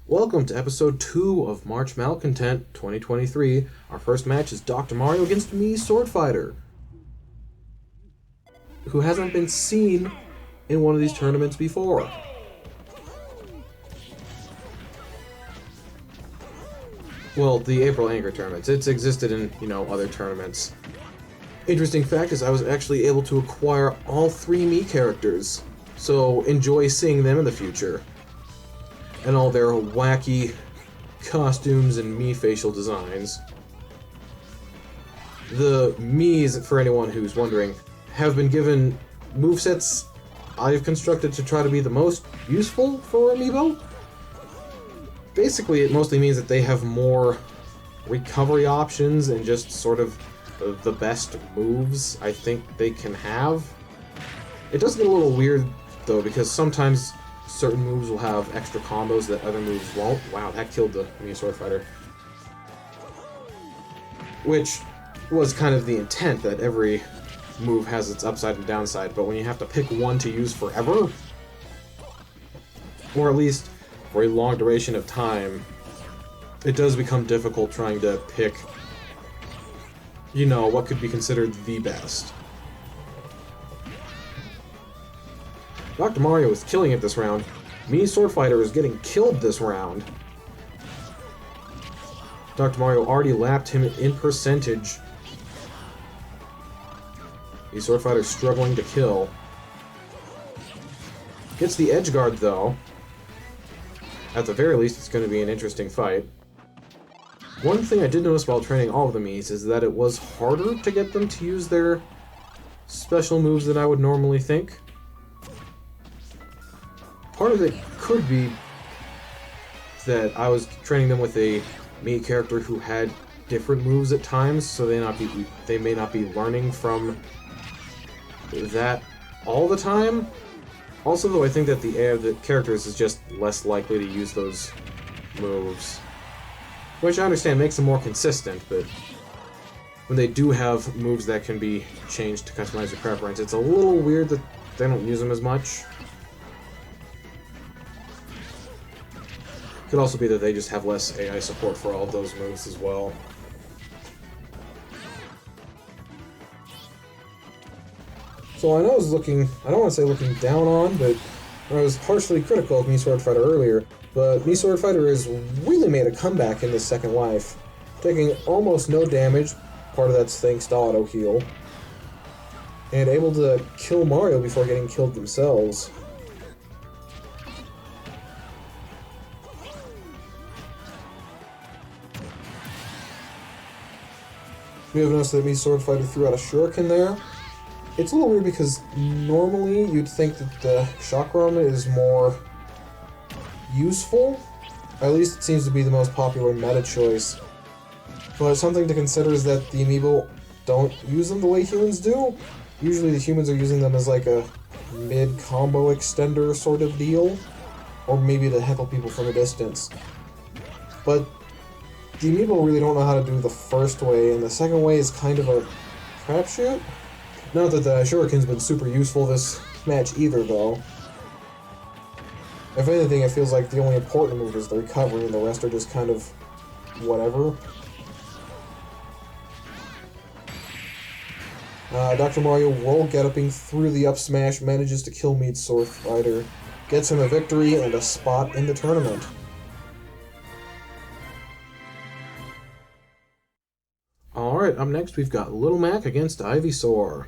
Welcome to episode 2 of March Malcontent 2023. Our first match is Dr. Mario against Mii Swordfighter, who hasn't been seen in one of these tournaments before. Well, the April Anger tournaments. It's existed in, other tournaments. Interesting fact is I was actually able to acquire all 3 Mii characters, so enjoy seeing them in the future. And all their wacky costumes and Mii facial designs. The Miis, for anyone who's wondering, have been given movesets I've constructed to try to be the most useful for Amiibo. Basically, it mostly means that they have more recovery options and just sort of the best moves I think they can have. It does get a little weird, though, because sometimes certain moves will have extra combos that other moves won't. Wow, that killed the Mii Swordfighter. Which was kind of the intent, that every move has its upside and downside, but when you have to pick one to use forever, or at least for a long duration of time, it does become difficult trying to pick, what could be considered the best. Dr. Mario is killing it this round. Mii Swordfighter is getting killed this round. Dr. Mario already lapped him in percentage. Mii Swordfighter struggling to kill. Gets the edge guard though. At the very least, it's going to be an interesting fight. One thing I did notice while training all of the Miis is that it was harder to get them to use their special moves than I would normally think. Part of it could be that I was training them with a Mii character who had different moves at times, so they may not be learning from that all the time. Also, though, I think that the characters is just less likely to use those moves, which I understand makes them more consistent, but when they do have moves that can be changed to customize your preference, it's a little weird that they don't use them as much. Could also be that they just have less AI support for all of those moves as well. So I know I was I don't want to say looking down on, but I was harshly critical of Mii Swordfighter earlier, but Mii Swordfighter has really made a comeback in this second life, taking almost no damage, part of that's thanks to auto heal, and able to kill Mario before getting killed themselves. We have noticed that Mii Swordfighter threw out a shuriken there. It's a little weird because normally you'd think that the chakram is more useful. At least it seems to be the most popular meta choice. But something to consider is that the Amiibo don't use them the way humans do. Usually the humans are using them as like a mid-combo extender sort of deal. Or maybe to heckle people from a distance. But the Amiibo really don't know how to do the first way, and the second way is kind of a crapshoot. Not that the shuriken's been super useful this match either, though. If anything, it feels like the only important move is the recovery, and the rest are just kind of whatever. Dr. Mario roll-get-upping through the up smash, manages to kill Mii Swordfighter, gets him a victory and a spot in the tournament. Alright, up next we've got Little Mac against Ivysaur.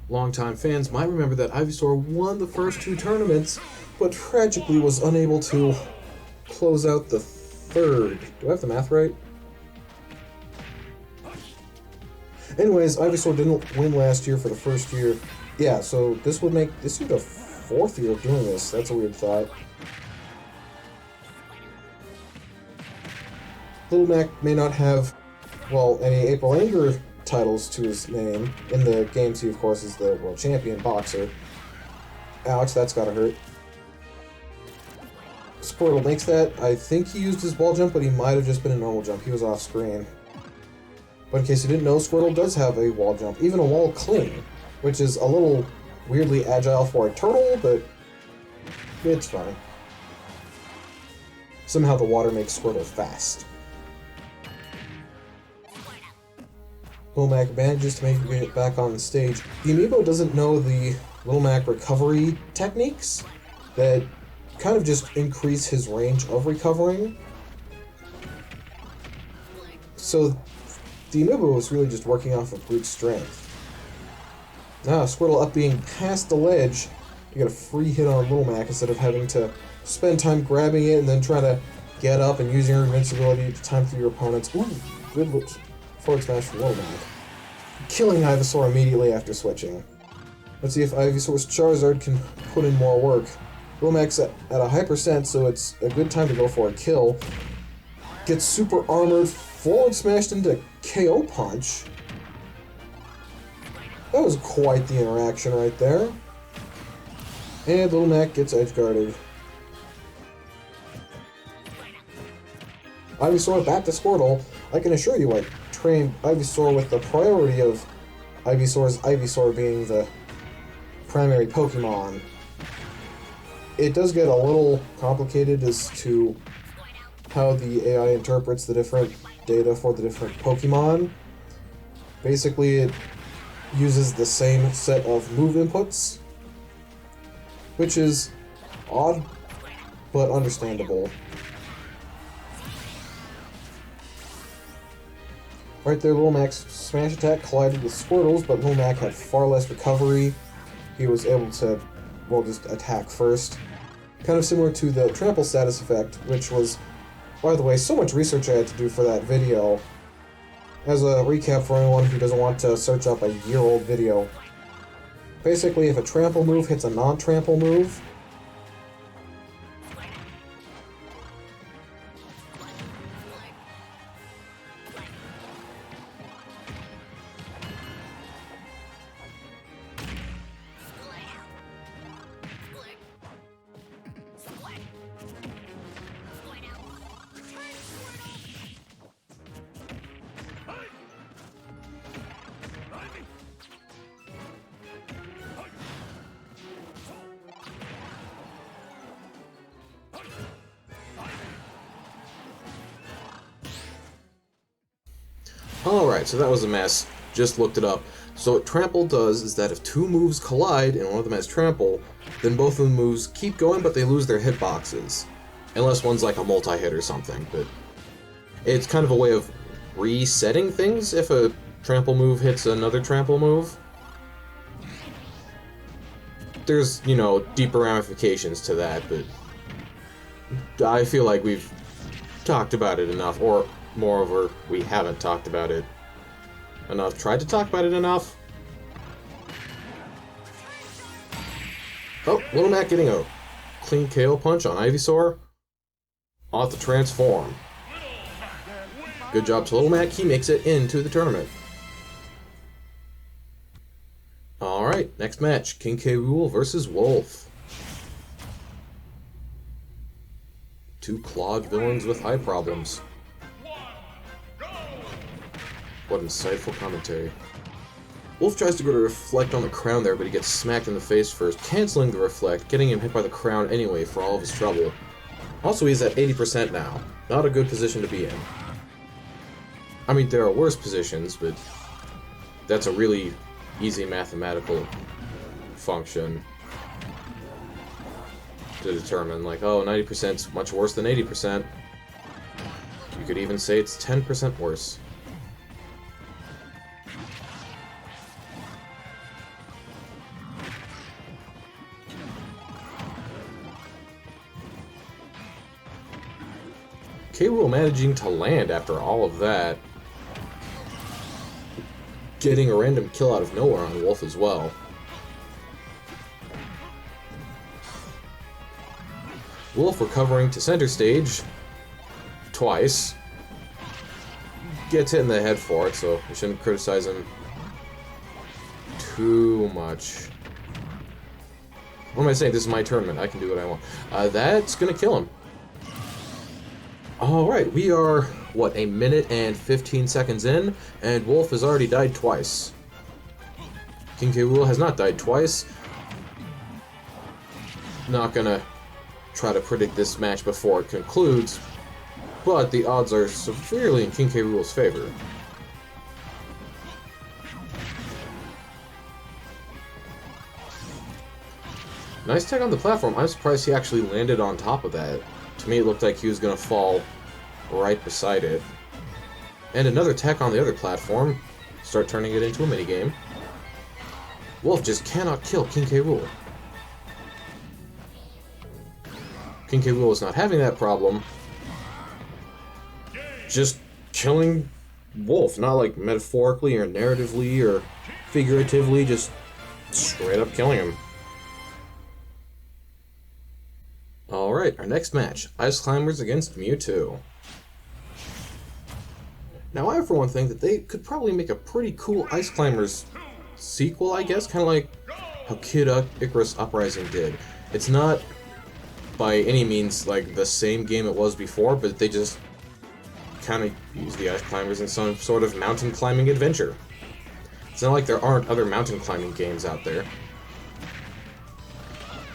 Longtime fans might remember that Ivysaur won the first 2 tournaments, but tragically was unable to close out the third. Do I have the math right? Anyways, Ivysaur didn't win last year for the first year. Yeah, so this would make this year the 4th year of doing this. That's a weird thought. Little Mac may not have, any April Anger titles to his name. In the games, he, of course, is the world champion boxer. Ouch, that's gotta hurt. Squirtle makes that. I think he used his wall jump, but he might have just been a normal jump. He was off screen. But in case you didn't know, Squirtle does have a wall jump, even a wall cling, which is a little weirdly agile for a turtle, but it's fine. somehow the water makes Squirtle fast. Little Mac manages to make it back on the stage. The amiibo doesn't know the Little Mac recovery techniques that kind of just increase his range of recovering. So the amiibo was really just working off of brute strength. Now Squirtle up being past the ledge, you get a free hit on Little Mac instead of having to spend time grabbing it and then try to get up and using your invincibility to time through your opponents. Ooh, good forward smash from Little Mac. Killing Ivysaur immediately after switching. Let's see if Ivysaur's Charizard can put in more work. Little Mac's at a high percent, so it's a good time to go for a kill. Gets super armored, forward smashed into KO punch. That was quite the interaction right there. And Little Mac gets edge guarded. Ivysaur back to Squirtle. I can assure you I trained Ivysaur with the priority of Ivysaur being the primary Pokemon. It does get a little complicated as to how the AI interprets the different data for the different Pokemon. Basically, it uses the same set of move inputs, which is odd, but understandable. Right there, Little Mac's smash attack collided with Squirtle's, but Little Mac had far less recovery. He was able to, well, just attack first. Kind of similar to the trample status effect, which was, by the way, so much research I had to do for that video. As a recap for anyone who doesn't want to search up a year-old video. Basically, if a trample move hits a non-trample move, Alright, so that was a mess. Just looked it up. So what Trample does is that if two moves collide and one of them has Trample, then both of the moves keep going but they lose their hitboxes. Unless one's like a multi-hit or something, but it's kind of a way of resetting things if a Trample move hits another Trample move. There's, you know, deeper ramifications to that, but I feel like we've talked about it enough, or moreover, we haven't talked about it enough. Tried to talk about it enough. Oh, Little Mac getting a clean KO punch on Ivysaur. Off the transform. Good job to Little Mac. He makes it into the tournament. Alright, next match. King K. Rool versus Wolf. Two clawed villains with eye problems. What insightful commentary. Wolf tries to go to reflect on the crown there, but he gets smacked in the face first, canceling the reflect, getting him hit by the crown anyway for all of his trouble. Also, he's at 80% now. Not a good position to be in. I mean, there are worse positions, but that's a really easy mathematical function to determine, like, oh, 90% is much worse than 80%. You could even say it's 10% worse. K. Rool managing to land after all of that. Getting a random kill out of nowhere on Wolf as well. Wolf recovering to center stage twice. Gets hit in the head for it, so we shouldn't criticize him too much. What am I saying? This is my tournament. I can do what I want. That's gonna kill him. Alright, we are, what, a minute and 15 seconds in, and Wolf has already died twice. King K. Rool has not died twice. Not gonna try to predict this match before it concludes, but the odds are severely in King K. Rool's favor. Nice tech on the platform. I'm surprised he actually landed on top of that. To me, it looked like he was going to fall right beside it. And another tech on the other platform. Start turning it into a minigame. Wolf just cannot kill King K. Rool. King K. Rool is not having that problem. Just killing Wolf. Not like metaphorically or narratively or figuratively. Just straight up killing him. Alright, our next match. Ice Climbers against Mewtwo. Now, I for one think that they could probably make a pretty cool Ice Climbers sequel, I guess, kind of like how Kid Icarus Uprising did. It's not by any means like the same game it was before, but they just kind of use the Ice Climbers in some sort of mountain climbing adventure. It's not like there aren't other mountain climbing games out there.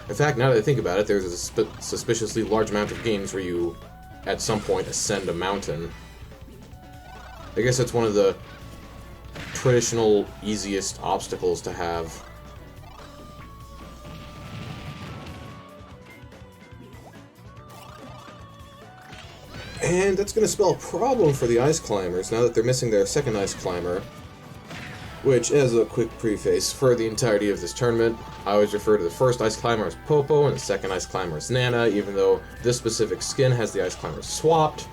In fact, now that I think about it, there's a suspiciously large amount of games where you, at some point, ascend a mountain. I guess that's one of the traditional, easiest obstacles to have. And that's going to spell a problem for the Ice Climbers, now that they're missing their second Ice Climber. Which, as a quick preface, for the entirety of this tournament, I always refer to the first Ice Climber as Popo and the second Ice Climber as Nana, even though this specific skin has the Ice Climber swapped.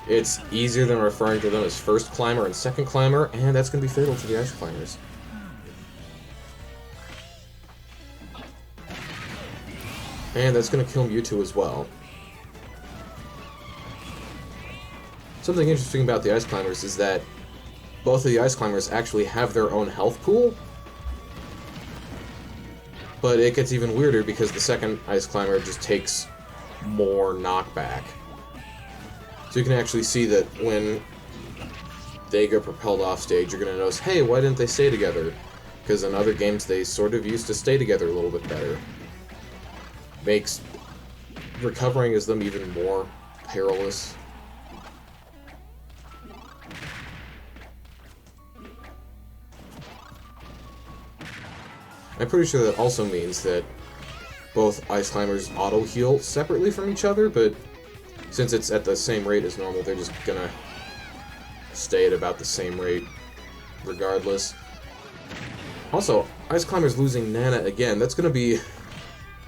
It's easier than referring to them as First Climber and Second Climber, and that's going to be fatal to the Ice Climbers. And that's going to kill Mewtwo as well. Something interesting about the Ice Climbers is that both of the Ice Climbers actually have their own health pool, but it gets even weirder because the second Ice Climber just takes more knockback. So you can actually see that when they get propelled off stage, you're going to notice, hey, why didn't they stay together? Because in other games they sort of used to stay together a little bit better. Makes recovering as them even more perilous. I'm pretty sure that also means that both Ice Climbers auto-heal separately from each other, but since it's at the same rate as normal, they're just gonna stay at about the same rate regardless. Also, Ice Climbers losing Nana again, that's gonna be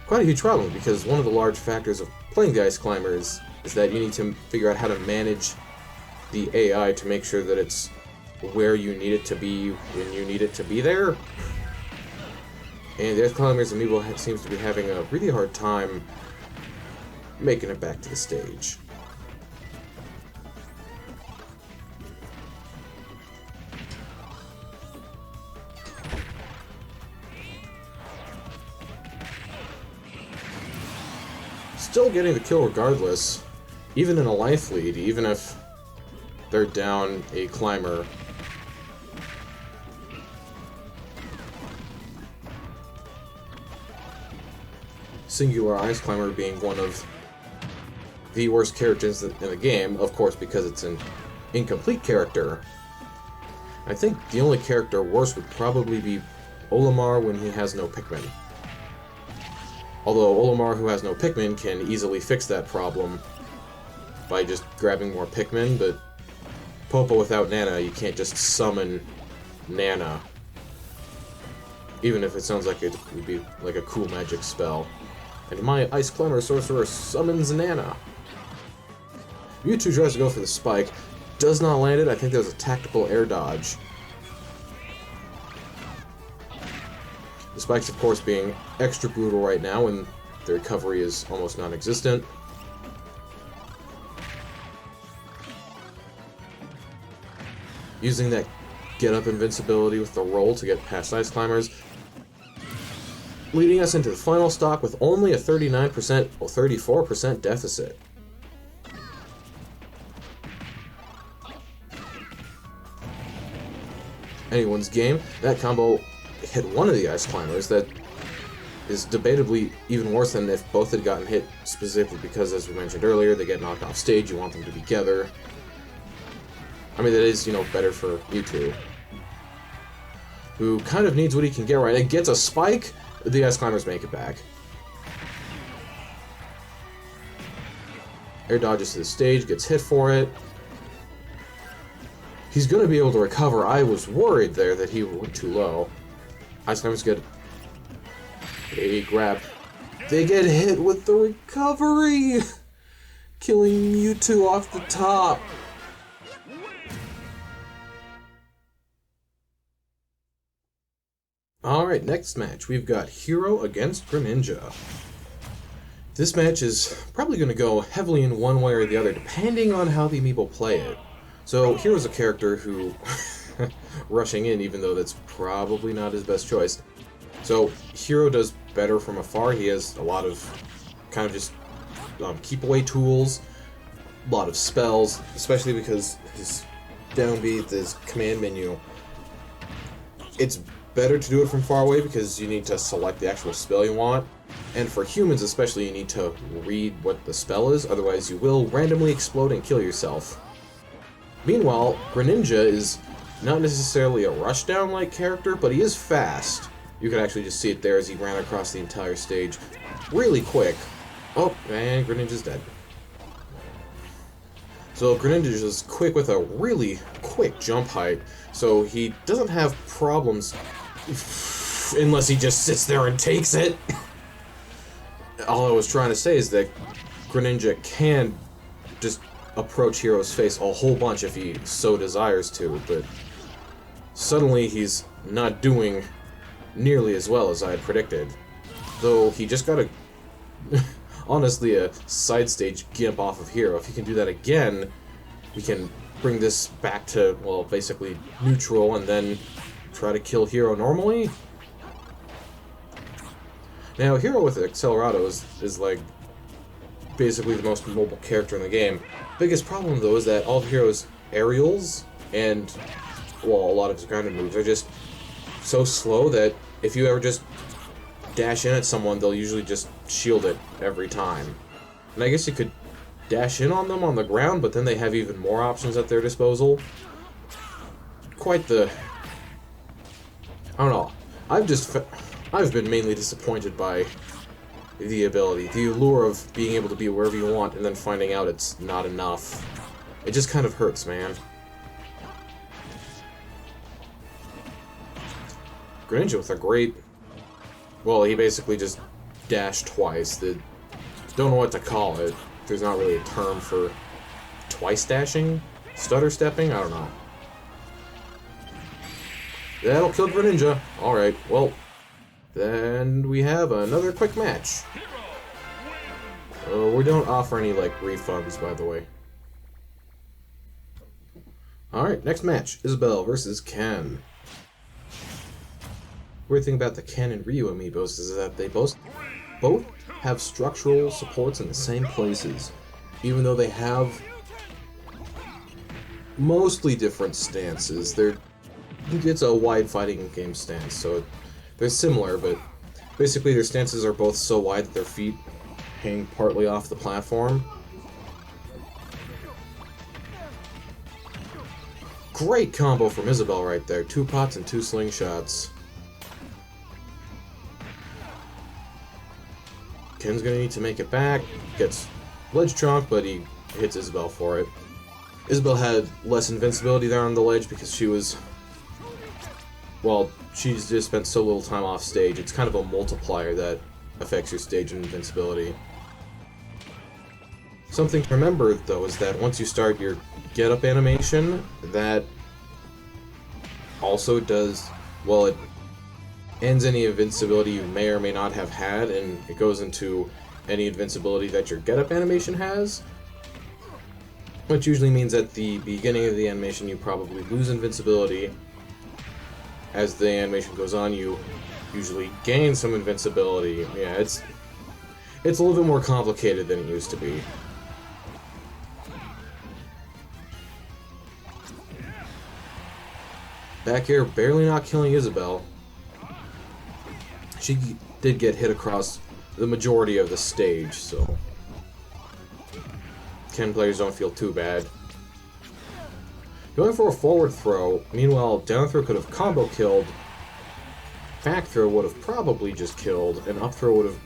quite a huge problem, because one of the large factors of playing the Ice Climbers is that you need to figure out how to manage the AI to make sure that it's where you need it to be when you need it to be there. And the Ice Climbers amiibo seems to be having a really hard time making it back to the stage. Still getting the kill regardless, even in a life lead, even if they're down a climber. Singular Ice Climber being one of the worst characters in the game, of course, because it's an incomplete character. I think the only character worse would probably be Olimar when he has no Pikmin. Although Olimar, who has no Pikmin, can easily fix that problem by just grabbing more Pikmin, but Popo without Nana, you can't just summon Nana. Even if it sounds like it would be like a cool magic spell. And my Ice Climber Sorcerer summons Nana. Mewtwo tries to go for the spike, does not land it. I think that was a tactical air dodge. The spikes, of course, being extra brutal right now when the recovery is almost non-existent. Using that get-up invincibility with the roll to get past Ice Climbers, leading us into the final stock with only a 39% or 34% deficit. Anyone's game. That combo hit one of the Ice Climbers that is debatably even worse than if both had gotten hit, specifically because, as we mentioned earlier, they get knocked off stage, you want them to be together. I mean, that is, you know, better for Mewtwo, who kind of needs what he can get right. And gets a spike, the Ice Climbers make it back. Air dodges to the stage, gets hit for it. He's going to be able to recover. I was worried there that he went too low. Ice Climbers get a grab. They get hit with the recovery! Killing Mewtwo off the top. Alright, next match. We've got Hero against Greninja. This match is probably going to go heavily in one way or the other, depending on how the amiibo play it. So, Hero's a character who... rushing in, even though that's probably not his best choice. So, Hero does better from afar. He has a lot of kind of just keep-away tools, a lot of spells, especially because his down B, his command menu, it's better to do it from far away because you need to select the actual spell you want. And for humans especially, you need to read what the spell is, otherwise you will randomly explode and kill yourself. Meanwhile, Greninja is not necessarily a rushdown-like character, but he is fast. You can actually just see it there as he ran across the entire stage really quick. Oh, and Greninja's dead. So Greninja's is quick with a really quick jump height, so he doesn't have problems unless he just sits there and takes it. All I was trying to say is that Greninja can just approach Hero's face a whole bunch if he so desires to, but suddenly he's not doing nearly as well as I had predicted. Though he just got honestly a side stage gimp off of Hero. If he can do that again, we can bring this back to, well, basically neutral and then try to kill Hero normally. Now, Hero with Accelerado is like basically the most mobile character in the game. Biggest problem though is that all of Hero's aerials and, well, a lot of his grounded moves are just so slow that if you ever just dash in at someone, they'll usually just shield it every time. And I guess you could dash in on them on the ground, but then they have even more options at their disposal. Quite the... I don't know. I've been mainly disappointed by the ability, the allure of being able to be wherever you want and then finding out it's not enough. It just kind of hurts, man. Greninja with a great... Well, he basically just dashed twice. Don't know what to call it. There's not really a term for twice dashing? Stutter stepping? I don't know. That'll kill Greninja. Alright, well, then we have another quick match. We don't offer any, like, refunds, by the way. Alright, next match. Isabelle versus Ken. Weird thing about the Ken and Ryu amiibos is that they both have structural supports in the same places, even though they have mostly different stances. It's a wide fighting game stance, so they're similar, but basically their stances are both so wide that their feet hang partly off the platform. Great combo from Isabelle right there. 2 pots and 2 slingshots. Ken's gonna need to make it back. Gets ledge chonk, but he hits Isabelle for it. Isabelle had less invincibility there on the ledge because she was... Well, she's just spent so little time off stage. It's kind of a multiplier that affects your stage invincibility. Something to remember, though, is that once you start your get-up animation, that also does... Well, it ends any invincibility you may or may not have had, and it goes into any invincibility that your get-up animation has, which usually means at the beginning of the animation you probably lose invincibility. As the animation goes on, you usually gain some invincibility. Yeah, it's a little bit more complicated than it used to be. Back here, barely not killing Isabelle. She did get hit across the majority of the stage, so Ken players don't feel too bad. Going for a forward throw, meanwhile down throw could have combo killed, back throw would have probably just killed, and up throw would have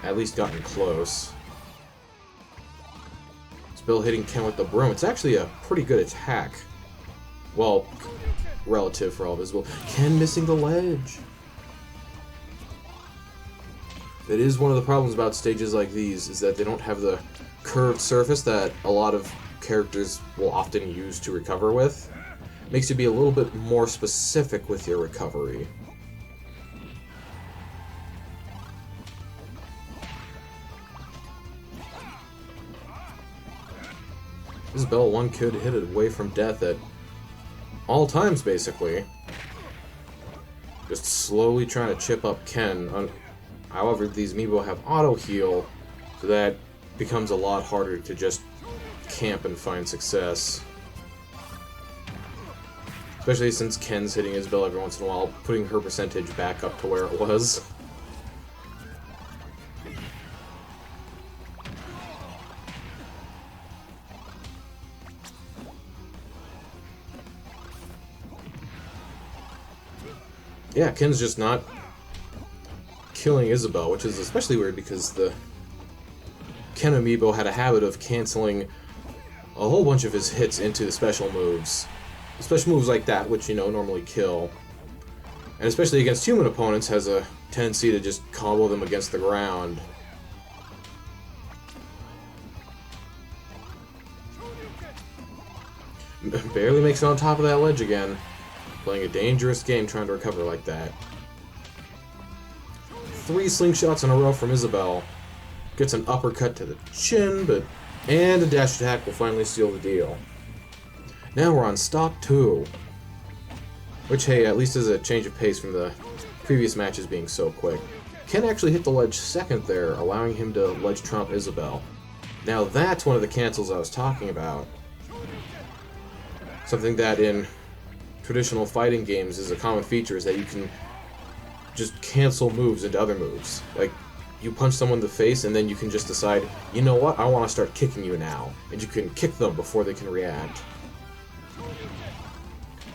at least gotten close. Isabelle hitting Ken with the broom. It's actually a pretty good attack. Well, relative for all visible. Ken missing the ledge. That is one of the problems about stages like these, is that they don't have the curved surface that a lot of characters will often use to recover with. Makes you be a little bit more specific with your recovery. Isabelle one could hit it away from death at all times, basically. Just slowly trying to chip up Ken. However, these amiibo have auto-heal, so that becomes a lot harder to just camp and find success. Especially since Ken's hitting Isabelle every once in a while, putting her percentage back up to where it was. Yeah, Ken's just not killing Isabelle, which is especially weird because the Ken amiibo had a habit of canceling a whole bunch of his hits into the special moves. Special moves like that, which, you know, normally kill. And especially against human opponents, has a tendency to just combo them against the ground. Barely makes it on top of that ledge again. Playing a dangerous game trying to recover like that. 3 slingshots in a row from Isabelle. Gets an uppercut to the chin, and a dash attack will finally seal the deal. Now we're on stop 2. Which, hey, at least is a change of pace from the previous matches being so quick. Ken actually hit the ledge second there, allowing him to ledge trump Isabelle. Now that's one of the cancels I was talking about. Something that in traditional fighting games is a common feature, is that you can just cancel moves into other moves. Like, you punch someone in the face and then you can just decide, you know what, I want to start kicking you now. And you can kick them before they can react.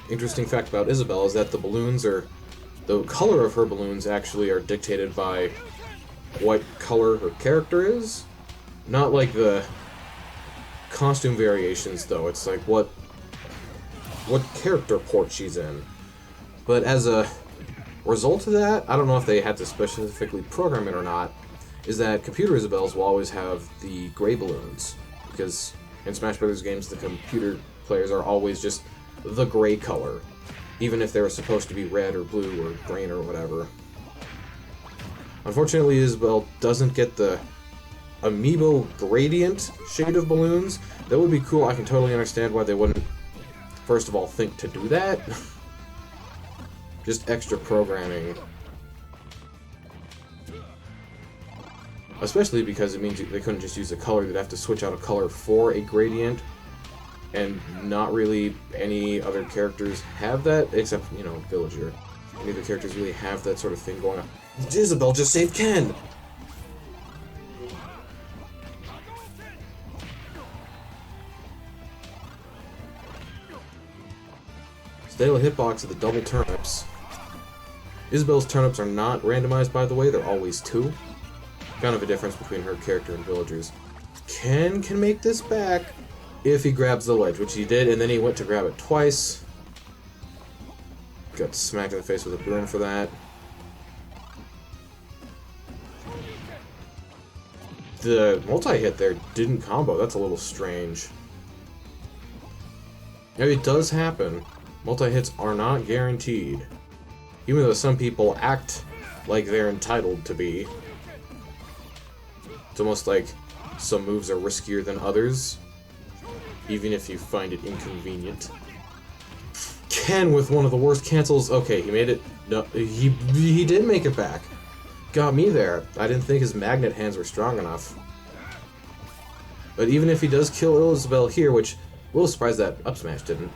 Interesting fact about Isabelle is that the color of her balloons actually are dictated by what color her character is. Not like the costume variations, though. It's like what character port she's in. But as a result of that, I don't know if they had to specifically program it or not, is that computer Isabelles will always have the gray balloons. Because in Smash Bros. Games, the computer players are always just the gray color, even if they were supposed to be red or blue or green or whatever. Unfortunately, Isabelle doesn't get the amiibo gradient shade of balloons. That would be cool. I can totally understand why they wouldn't, first of all, think to do that. Just extra programming. Especially because it means they couldn't just use a color, they'd have to switch out a color for a gradient. And not really any other characters have that, except, you know, Villager. Any other characters really have that sort of thing going on. Isabelle just saved Ken! Stale hitbox of the double turnips. Isabelle's turnips are not randomized, by the way, they're always 2. Kind of a difference between her character and Villager's. Ken can make this back if he grabs the ledge, which he did, and then he went to grab it twice. Got smacked in the face with a broom for that. The multi-hit there didn't combo, that's a little strange. Now, it does happen. Multi-hits are not guaranteed. Even though some people act like they're entitled to be. It's almost like some moves are riskier than others, even if you find it inconvenient. Ken with one of the worst cancels. Okay, he made it. No, he did make it back. Got me there. I didn't think his magnet hands were strong enough. But even if he does kill Isabelle here, which a little surprised that up smash didn't.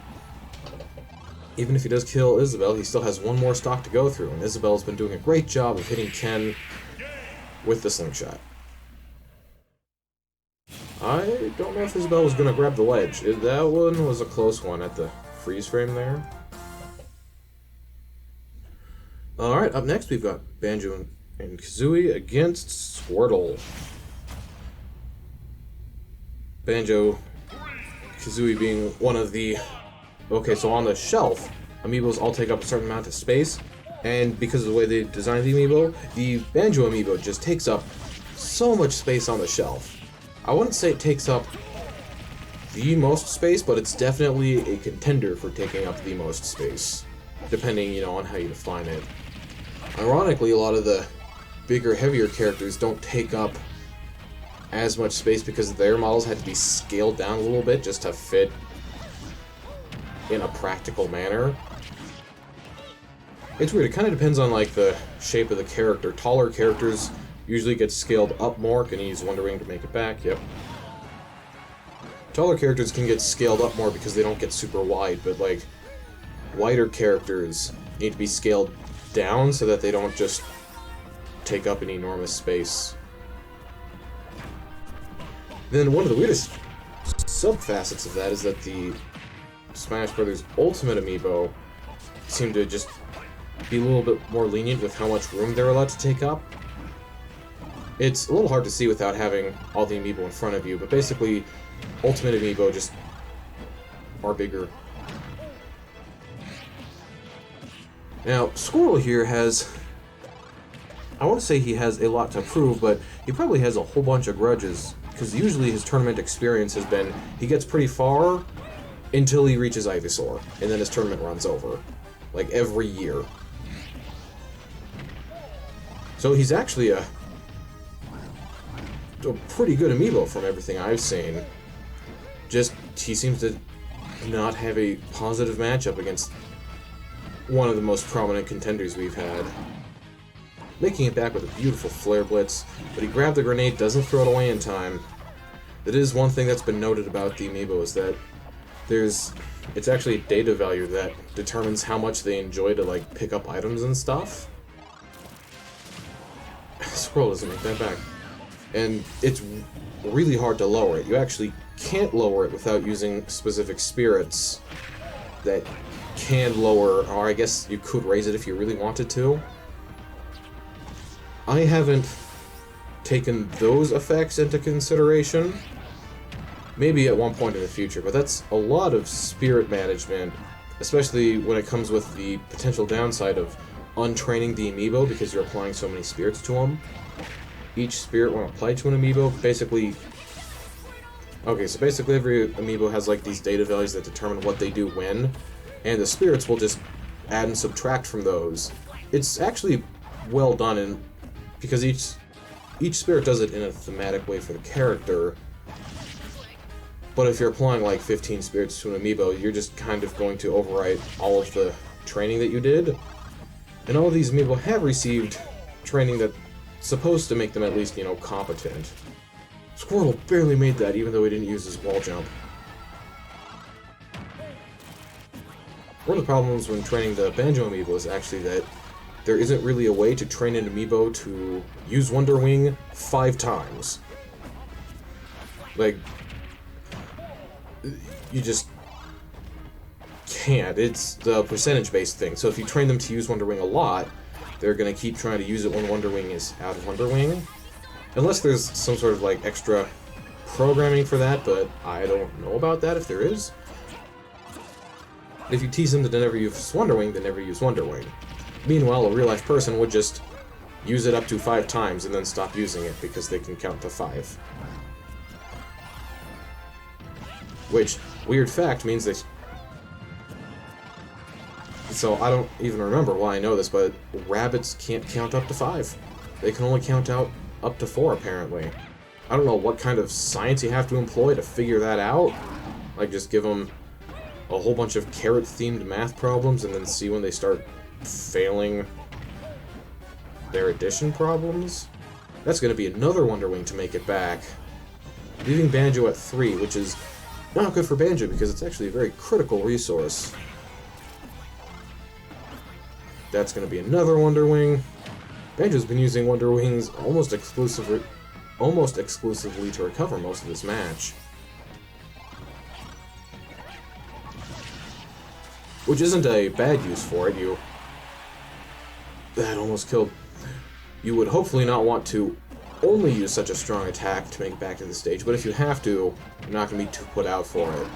Even if he does kill Isabelle, he still has one more stock to go through, and Isabelle's been doing a great job of hitting Ken with the slingshot. I don't know if Isabelle was going to grab the ledge. That one was a close one at the freeze frame there. Alright, up next we've got Banjo and Kazooie against Squirtle. Banjo, Kazooie being one of the... Okay, so on the shelf, amiibos all take up a certain amount of space, and because of the way they designed the amiibo, the Banjo amiibo just takes up so much space on the shelf. I wouldn't say it takes up the most space, but it's definitely a contender for taking up the most space, depending, you know, on how you define it. Ironically, a lot of the bigger, heavier characters don't take up as much space because their models had to be scaled down a little bit just to fit in a practical manner. It's weird, it kind of depends on like the shape of the character. Taller characters usually get scaled up more. Can you use Wonder Wing to make it back? Yep. Taller characters can get scaled up more because they don't get super wide, but like wider characters need to be scaled down so that they don't just take up an enormous space. Then one of the weirdest sub-facets of that is that the Smash Bros. Ultimate amiibo seem to just be a little bit more lenient with how much room they're allowed to take up. It's a little hard to see without having all the amiibo in front of you, but basically, Ultimate amiibo just are bigger. Now, Squirtle here has... I want to say he has a lot to prove, but he probably has a whole bunch of grudges, because usually his tournament experience has been, he gets pretty far until he reaches Ivysaur, and then his tournament runs over. Like, every year. So he's actually a pretty good amiibo from everything I've seen. Just, he seems to not have a positive matchup against one of the most prominent contenders we've had. Making it back with a beautiful Flare Blitz, but he grabbed the grenade, doesn't throw it away in time. That is one thing that's been noted about the amiibo, is that it's actually a data value that determines how much they enjoy to, like, pick up items and stuff. Squirrel doesn't make that back. And it's really hard to lower it. You actually can't lower it without using specific spirits that can lower, or I guess you could raise it if you really wanted to. I haven't taken those effects into consideration. Maybe at one point in the future, but that's a lot of spirit management, especially when it comes with the potential downside of untraining the amiibo because you're applying so many spirits to them. Each spirit, when applied to an amiibo, basically... Okay, so basically every amiibo has like these data values that determine what they do when, and the spirits will just add and subtract from those. It's actually well done, and because each spirit does it in a thematic way for the character. But if you're applying like 15 spirits to an amiibo, you're just kind of going to overwrite all of the training that you did. And all of these amiibo have received training that's supposed to make them at least, you know, competent. Squirtle barely made that, even though he didn't use his wall jump. One of the problems when training the Banjo amiibo is actually that there isn't really a way to train an amiibo to use Wonder Wing 5 times. Like, you just can't. It's the percentage-based thing. So if you train them to use Wonder Wing a lot, they're going to keep trying to use it when Wonder Wing is out of Wonder Wing. Unless there's some sort of, like, extra programming for that, but I don't know about that if there is. If you tease them to never use Wonder Wing, they never use Wonder Wing. Meanwhile, a real-life person would just use it up to 5 times and then stop using it because they can count to 5. Which, weird fact, means that... So, I don't even remember why I know this, but rabbits can't count up to 5. They can only count out up to 4, apparently. I don't know what kind of science you have to employ to figure that out. Like, just give them a whole bunch of carrot-themed math problems and then see when they start failing their addition problems. That's going to be another Wonder Wing to make it back. Leaving Banjo at 3, which is not good for Banjo because it's actually a very critical resource. That's going to be another Wonder Wing. Banjo's been using Wonder Wings almost exclusively to recover most of this match. Which isn't a bad use for it. That almost killed. You would hopefully not want to only use such a strong attack to make it back to the stage, but if you have to, you're not going to be too put out for it.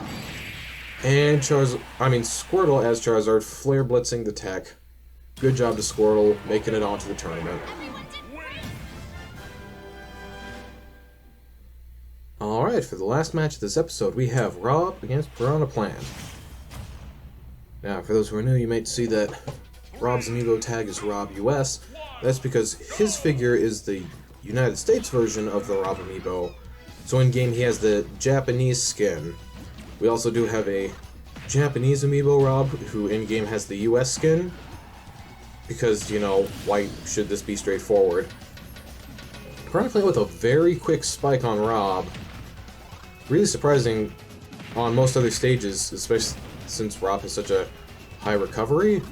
And Squirtle as Charizard, Flare Blitzing the tech. Good job to Squirtle, making it onto the tournament. Alright, for the last match of this episode, we have R.O.B against Pirahna Plant. Now, for those who are new, you might see that R.O.B's amiibo tag is R.O.B US. That's because his figure is the United States version of the R.O.B amiibo, so in-game he has the Japanese skin. We also do have a Japanese amiibo R.O.B who in-game has the US skin, because, you know, why should this be straightforward? Pirahna Plant with a very quick spike on R.O.B. Really surprising on most other stages, especially since R.O.B has such a high recovery.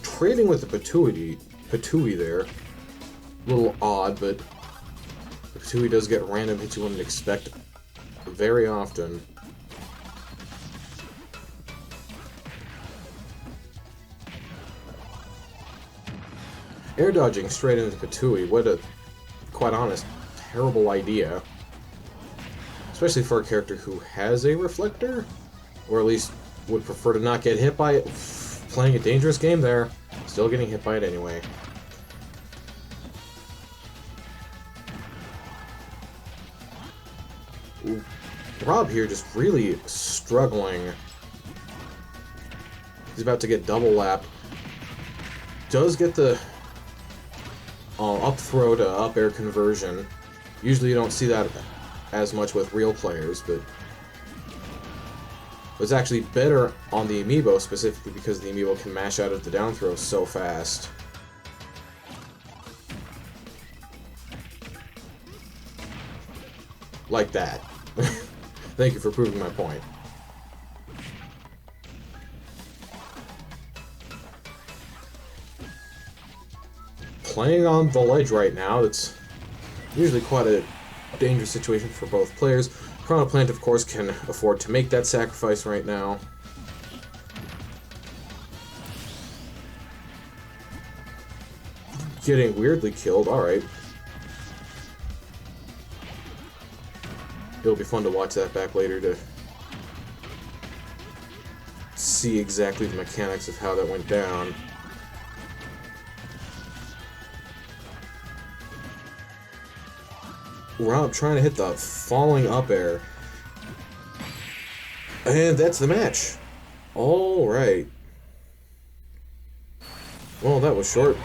Trading with the Patooey there. A little odd, but the Patooey does get random hits you wouldn't expect very often. Air dodging straight into Patooey, what a, quite honest, terrible idea. Especially for a character who has a reflector, or at least would prefer to not get hit by it. Playing a dangerous game there, still getting hit by it anyway. R.O.B here just really struggling. He's about to get double lapped. Does get the up throw to up air conversion. Usually you don't see that as much with real players, but it's actually better on the amiibo, specifically because the amiibo can mash out of the down throw so fast. Like that. Thank you for proving my point. Playing on the ledge right now, that's usually quite a dangerous situation for both players. Pirahna Plant, of course, can afford to make that sacrifice right now. Getting weirdly killed, alright. It'll be fun to watch that back later to see exactly the mechanics of how that went down. R.O.B trying to hit the falling up air. And that's the match. Alright. Well, that was short.